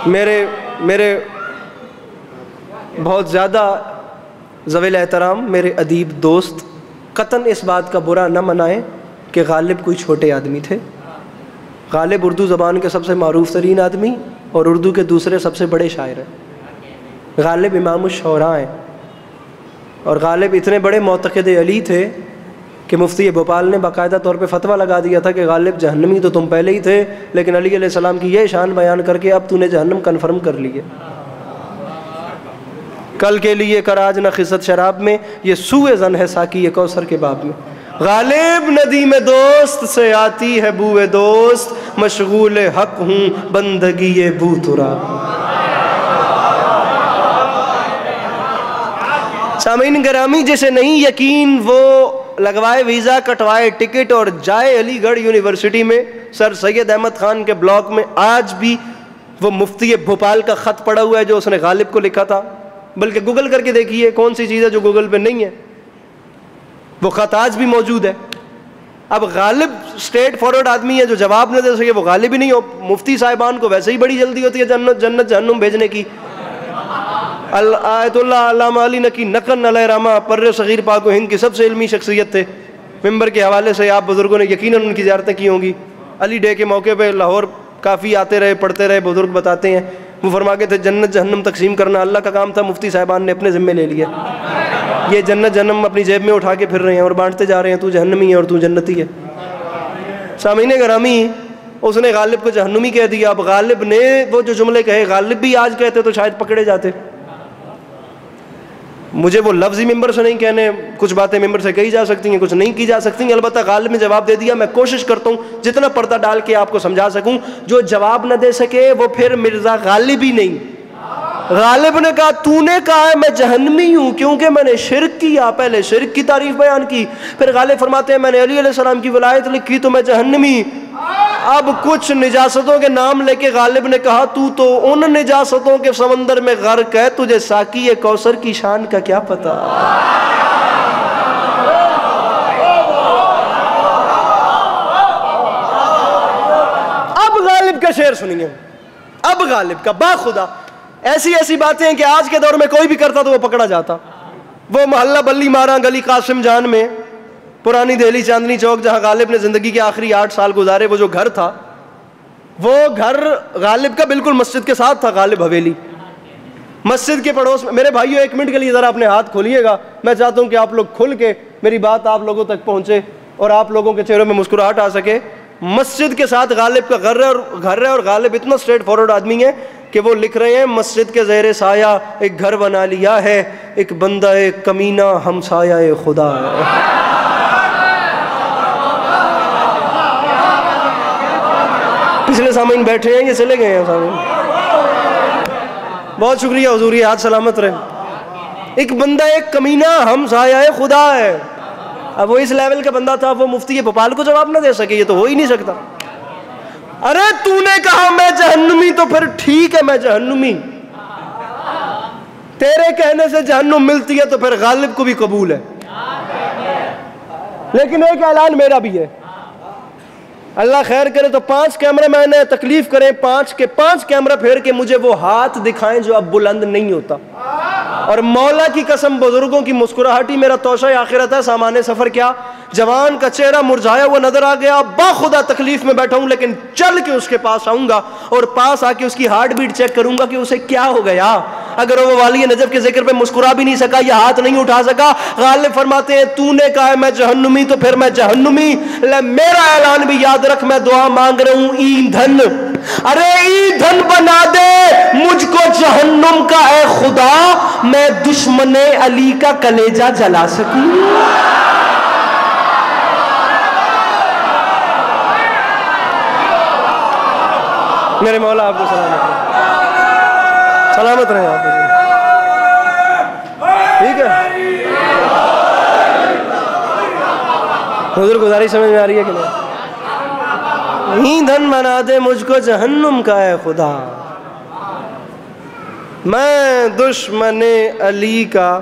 میرے بہت زیادہ ذویل احترام میرے ادیب دوست قطعاً اس بات کا برا نہ منائیں کہ غالب کوئی چھوٹے آدمی تھے. غالب اردو زبان کے سب سے معروف ترین آدمی اور اردو کے دوسرے سب سے بڑے شاعر ہیں. غالب امام الشعراء ہیں اور غالب اتنے بڑے معتقد علی تھے کہ مفتی بھوپال نے باقاعدہ طور پہ فتویٰ لگا دیا تھا کہ غالب جہنمی تو تم پہلے ہی تھے، لیکن علی علیہ السلام کی یہ شان بیان کر کے اب تو نے جہنم کنفرم کر لی ہے. کل کے لیے کراج نہ خست شراب میں، یہ سوء ظن ہے ساقی یہ کوثر کے باب میں. غالب ندیم دوست سے آتی ہے بوئے دوست، مشغول حق ہوں بندگی بو تراب. سامعین گرامی، جسے نہیں یقین وہ لگوائے ویزا، کٹوائے ٹکٹ اور جائے علی گڑھ یونیورسٹی میں. سر سید احمد خان کے بلاک میں آج بھی وہ مفتی بھوپال کا خط پڑا ہوا ہے جو اس نے غالب کو لکھا تھا. بلکہ گوگل کر کے دیکھیے کون سی چیز ہے جو گوگل پہ نہیں ہے، وہ خط آج بھی موجود ہے. اب غالب اسٹریٹ فارورڈ آدمی ہے جو جواب نہ دے سکے، وہ غالب ہی نہیں ہو. مفتی صاحبان کو ویسے ہی بڑی جلدی ہوتی ہے جنت جہنم بھیجنے کی. آیت اللہ علامہ علی نقی نقن علیہ رحمہ پر صغیر پاک و ہند کی سب سے علمی شخصیت تھے. ممبر کے حوالے سے آپ بزرگوں نے یقیناً ان کی زیارتیں کی ہوں گی. علی ڈے کے موقع پہ لاہور کافی آتے رہے، پڑھتے رہے. بزرگ بتاتے ہیں وہ فرما کے تھے جنت جہنم تقسیم کرنا اللہ کا کام تھا، مفتی صاحبان نے اپنے ذمے لے لیا. یہ جنت جہنم اپنی جیب میں اٹھا کے پھر رہے ہیں اور بانٹتے جا رہے ہیں، تو جہنمی ہے اور تو جنتی ہے. سامعین گرامی، اس نے غالب کو جہنمی کہہ دیا. اب غالب نے وہ جو جملے کہے غالب بھی آج کہتے تو شاید پکڑے جاتے. مجھے وہ لفظی ممبر سے نہیں کہنے، کچھ باتیں ممبر سے کہی جا سکتی ہیں، کچھ نہیں کی جا سکتی ہیں. البتہ غالب نے جواب دے دیا. میں کوشش کرتا ہوں جتنا پردہ ڈال کے آپ کو سمجھا سکوں. جو جواب نہ دے سکے وہ پھر مرزا غالب ہی نہیں. غالب نے کہا تو نے کہا ہے میں جہنمی ہوں کیونکہ میں نے شرک کیا. پہلے شرک کی تعریف بیان کی، پھر غالب فرماتے ہیں میں نے علی علیہ السلام کی ولایت لکھی تو میں جہنمی. اب کچھ نجاستوں کے نام لے کے غالب نے کہا تو ان نجاستوں کے سمندر میں غرق ہے، تجھے ساقی کوثر کی شان کا کیا پتا. اب غالب کا شعر سنیے. اب غالب کا باخدا ایسی باتیں ہیں کہ آج کے دور میں کوئی بھی کرتا تو وہ پکڑا جاتا. وہ محلہ بلی مارا گلی قاسم جان میں پرانی دہلی چاندنی چوک جہاں غالب نے زندگی کے آخری 8 سال گزارے، وہ جو گھر تھا وہ گھر غالب کا بالکل مسجد کے ساتھ تھا. غالب حویلی مسجد کے پڑوس میں. میرے بھائیو 1 منٹ کے لیے ذرا اپنے ہاتھ کھولیے گا. میں چاہتا ہوں کہ آپ لوگ کھل کے میری بات آپ لوگوں تک پہنچے اور آپ لوگوں کے چہروں میں مسکراہٹ آ سکے. مسجد کے ساتھ غالب کا گھر ہے اور غالب اتنا اسٹریٹ فارورڈ آدمی ہے کہ وہ لکھ رہے ہیں مسجد کے زیر سایہ ایک گھر بنا لیا ہے، ایک بندہ ایک کمینہ ہمسایہ خدا ہے. پچھلے سامعین بیٹھے ہیں، یہ چلے گئے ہیں سامعین. بہت شکریہ حضوری، ہاتھ سلامت رہے. ایک بندہ ایک کمینہ ہمسایہ خدا ہے. اب وہ اس لیول کا بندہ تھا، وہ مفتی بھوپال کو جواب نہ دے سکے، یہ تو ہو ہی نہیں سکتا. ارے تو نے کہا میں جہنمی تو پھر ٹھیک ہے میں جہنمی. تیرے کہنے سے جہنم ملتی ہے تو پھر غالب کو بھی قبول ہے. لیکن ایک اعلان میرا بھی ہے، اللہ خیر کرے تو 5 کیمرہ مین ہیں، تکلیف کریں 5 کے 5 کیمرہ پھیر کے مجھے وہ ہاتھ دکھائیں جو اب بلند نہیں ہوتا. اور مولا کی قسم بزرگوں کی مسکراہٹ ہی میرا توشہ آخرت ہے. سامان سفر کیا جوان کا چہرہ مرجھایا ہوا نظر آ گیا، باخدا تکلیف میں بیٹھا ہوں، لیکن چل کے اس کے پاس آؤں گا اور پاس آ کے اس کی ہارٹ بیٹ چیک کروں گا کہ اسے کیا ہو گیا. اگر وہ والی نجف کے ذکر پہ مسکرا بھی نہیں سکا، یہ ہاتھ نہیں اٹھا سکا. غالب فرماتے ہیں تو نے کہا ہے میں جہنمی تو پھر میں جہنمی. میرا اعلان بھی یاد رکھ، میں دعا مانگ رہا ہوں ایندھن، ارے ایندھن بنا دے مجھ کو جہنم کا اے خدا، میں دشمن علی کا کلیجہ جلا سکوں. میرے مولا آپ کو سلامت رہے، سلامت رہے آپ کو. ٹھیک ہے حضور، گزارش سمجھ میں آ رہی ہے کہ نہیں؟ ایندھن بنا دے مجھ کو جہنم کا اے خدا، میں دشمن علی کا